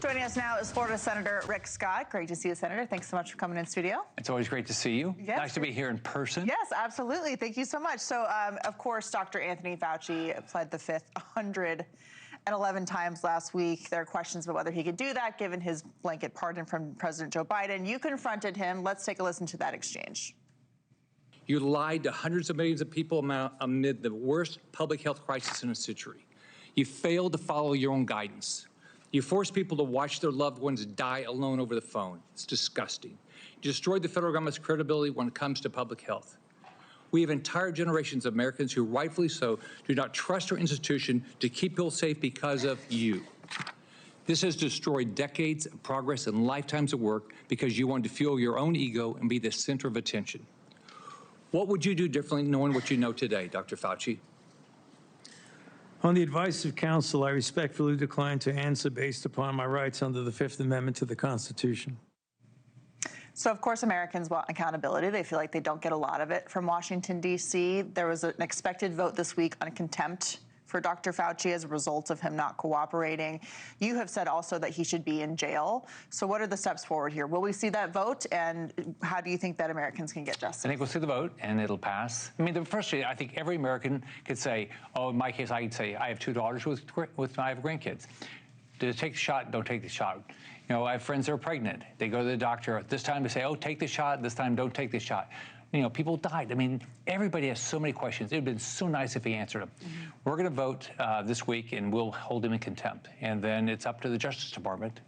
Joining us now is Florida Senator Rick Scott. Great to see you, Senator. Thanks so much for coming in studio. It's always great to see you. Yes. Nice to be here in person. Yes, absolutely. Thank you so much. So, of course, Dr. Anthony Fauci pled the fifth 111 times last week. There are questions about whether he could do that, given his blanket pardon from President Joe Biden. You confronted him. Let's take a listen to that exchange. You lied to hundreds of millions of people amid the worst public health crisis in a century. You failed to follow your own guidance. You forced people to watch their loved ones die alone over the phone. It's disgusting. You destroyed the federal government's credibility when it comes to public health. We have entire generations of Americans who, rightfully so, do not trust our institution to keep people safe because of you. This has destroyed decades of progress and lifetimes of work because you wanted to fuel your own ego and be the center of attention. What would you do differently knowing what you know today, Dr. Fauci? On the advice of counsel, I respectfully decline to answer based upon my rights under the Fifth Amendment to the Constitution. So, of course, Americans want accountability. They feel like they don't get a lot of it from Washington, D.C. There was an expected vote this week on contempt for Dr. Fauci as a result of him not cooperating. You have said also that he should be in jail. So what are the steps forward here? Will we see that vote, and how do you think that Americans can get justice? I think we'll see the vote, and it'll pass. I mean, the first thing, I think every American could say, oh, in my case, I could say, I have two daughters I have grandkids. Do they take the shot? Don't take the shot. You know, I have friends that are pregnant. They go to the doctor. This time they say, oh, take the shot. This time, don't take the shot. You know, people died. I mean, everybody has so many questions. It would have been so nice if he answered them. Mm-hmm. We're going to vote this week, and we'll hold him in contempt. And then it's up to the Justice Department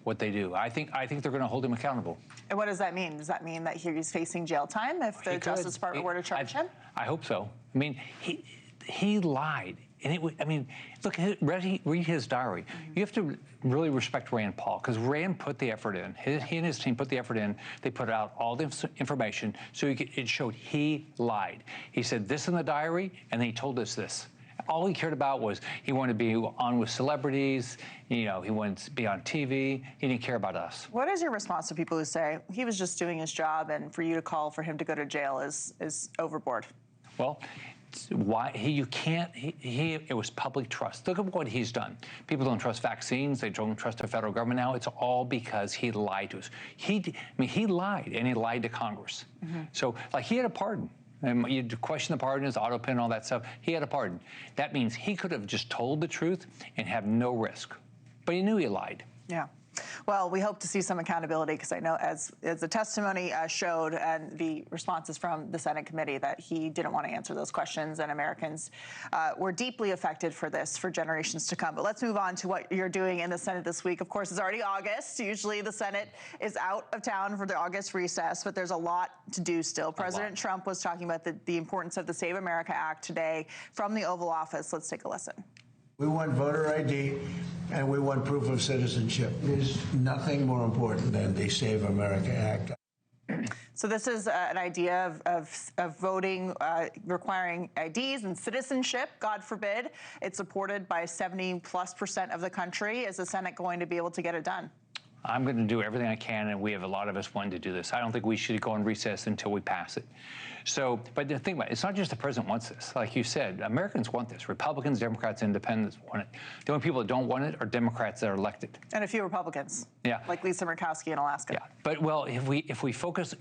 what they do. I think they're going to hold him accountable. And what does that mean? Does that mean that he's facing jail time if the Justice Department were to charge him? I hope so. I mean, he lied. And I mean, look, read his diary. Mm-hmm. You have to really respect Rand Paul, because Rand put the effort in. He and his team put the effort in. They put out all the information, so it showed he lied. He said this in the diary, and then he told us this. All he cared about was he wanted to be on with celebrities. You know, he wanted to be on TV. He didn't care about us. What is your response to people who say he was just doing his job, and for you to call for him to go to jail is overboard? Well, why it was public trust. Look at what he's done. People don't trust vaccines. They don't trust the federal government now. It's all because he lied to us. He lied, and he lied to Congress. Mm-hmm. So, like, he had a pardon. And you question the pardon, his auto pen, all that stuff. He had a pardon. That means he could have just told the truth and have no risk. But he knew he lied. Yeah. Well, we hope to see some accountability, because I know as the testimony showed and the responses from the Senate committee that he didn't want to answer those questions, and Americans were deeply affected for this for generations to come. But let's move on to what you're doing in the Senate this week. Of course, it's already August. Usually the Senate is out of town for the August recess, but there's a lot to do still. President Trump was talking about the importance of the Save America Act today from the Oval Office. Let's take a listen. We want voter ID, and we want proof of citizenship. There's nothing more important than the Save America Act. So this is an idea of voting, requiring IDs and citizenship, God forbid. It's supported by 70+% of the country. Is the Senate going to be able to get it done? I'm going to do everything I can, and we have a lot of us wanting to do this. I don't think we should go on recess until we pass it. So, but the thing about it, it's not just the president wants this. Like you said, Americans want this. Republicans, Democrats, Independents want it. The only people that don't want it are Democrats that are elected. And a few Republicans. Yeah. Like Lisa Murkowski in Alaska. Yeah. But well, if we focus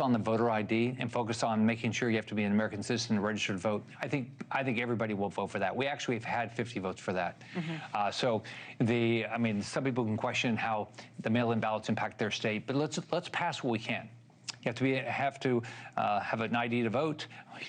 on the voter ID and focus on making sure you have to be an American citizen to register to vote, I think everybody will vote for that. We actually have had 50 votes for that. Mm-hmm. I mean, some people can question how the mail-in ballots impact their state, but let's pass what we can. You have to have an ID to vote.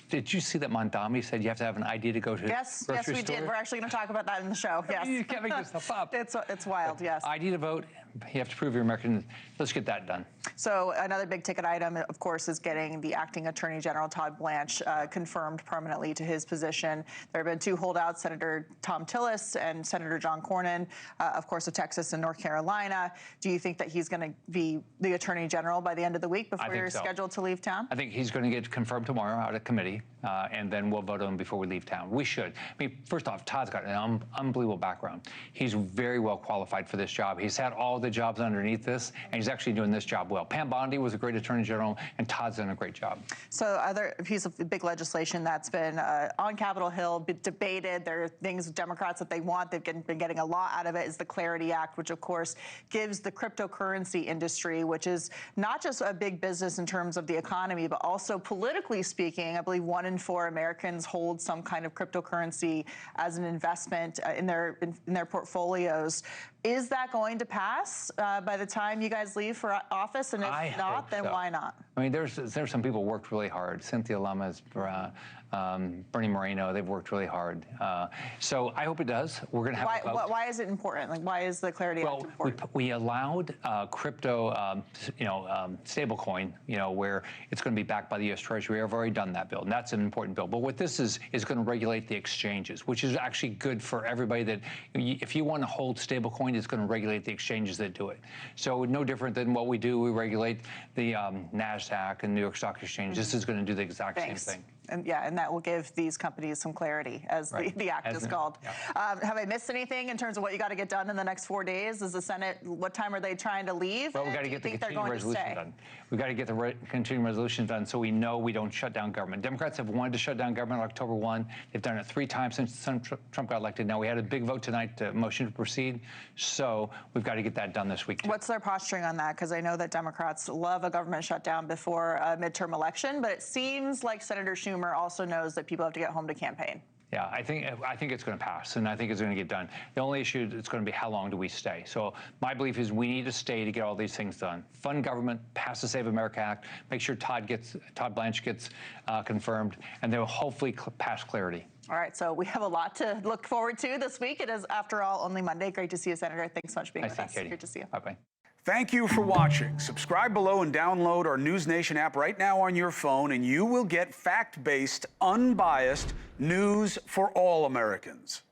Did you see that Mondami said you have to have an ID to go to Yes, we did. We're actually going to talk about that in the show. Yes. You can't make this stuff up. It's wild, yes. ID to vote, you have to prove you're American. Let's get that done. So another big ticket item, of course, is getting the acting Attorney General Todd Blanche confirmed permanently to his position. There have been two holdouts, Senator Tom Tillis and Senator John Cornyn, of course, of Texas and North Carolina. Do you think that he's going to be the Attorney General by the end of the week before you're scheduled to leave town? I think he's going to get confirmed tomorrow out of committee, and then we'll vote on him before we leave town. We should. I mean, first off, Todd's got an unbelievable background. He's very well qualified for this job. He's had all the jobs underneath this, and he's actually doing this job well. Pam Bondi was a great attorney general, and Todd's done a great job. So other piece of big legislation that's been on Capitol Hill, been debated. There are things Democrats that they want. They've been getting a lot out of it. Is the Clarity Act, which of course gives the cryptocurrency industry, which is not just a big business in terms of the economy, but also politically speaking. I believe 1 in 4 Americans hold some kind of cryptocurrency as an investment in their portfolios. Is that going to pass by the time you guys leave for office? And if not, then why not? I mean, there's some people who worked really hard. Cynthia Lummis, Bernie Moreno, they've worked really hard. So I hope it does. We're going to have a vote. Why is it important? Like, why is the Clarity Act important? We allowed crypto, stablecoin, where it's going to be backed by the U.S. Treasury. I've already done that bill, and that's an important bill. But what this is going to regulate the exchanges, which is actually good for everybody. That if you want to hold stablecoin, it's going to regulate the exchanges that do it. So no different than what we do. We regulate the NASDAQ and New York Stock Exchange. This is going to do the exact same thing. And that will give these companies some clarity, as the act is called. Yeah. Have I missed anything in terms of what you got to get done in the next 4 days? Is the Senate, what time are they trying to leave? Well, we got to get the continuing resolution done. We've got to get the continuing resolution done so we know we don't shut down government. Democrats have wanted to shut down government on October 1. They've done it 3 times since Trump got elected. Now, we had a big vote tonight, motion to proceed. So we've got to get that done this week, too. What's their posturing on that? Because I know that Democrats love a government shutdown before a midterm election, but it seems like Senator Schumer also knows that people have to get home to campaign. Yeah, I think it's going to pass, and I think it's going to get done. The only issue is going to be how long do we stay. So my belief is we need to stay to get all these things done. Fund government, pass the Save America Act, make sure Todd Blanche gets confirmed, and then we'll hopefully pass Clarity. All right, so we have a lot to look forward to this week. It is, after all, only Monday. Great to see you, Senator. Thanks so much for being with us. Katie. Great to see you. Bye-bye. Thank you for watching. Subscribe below and download our NewsNation app right now on your phone, and you will get fact-based, unbiased news for all Americans.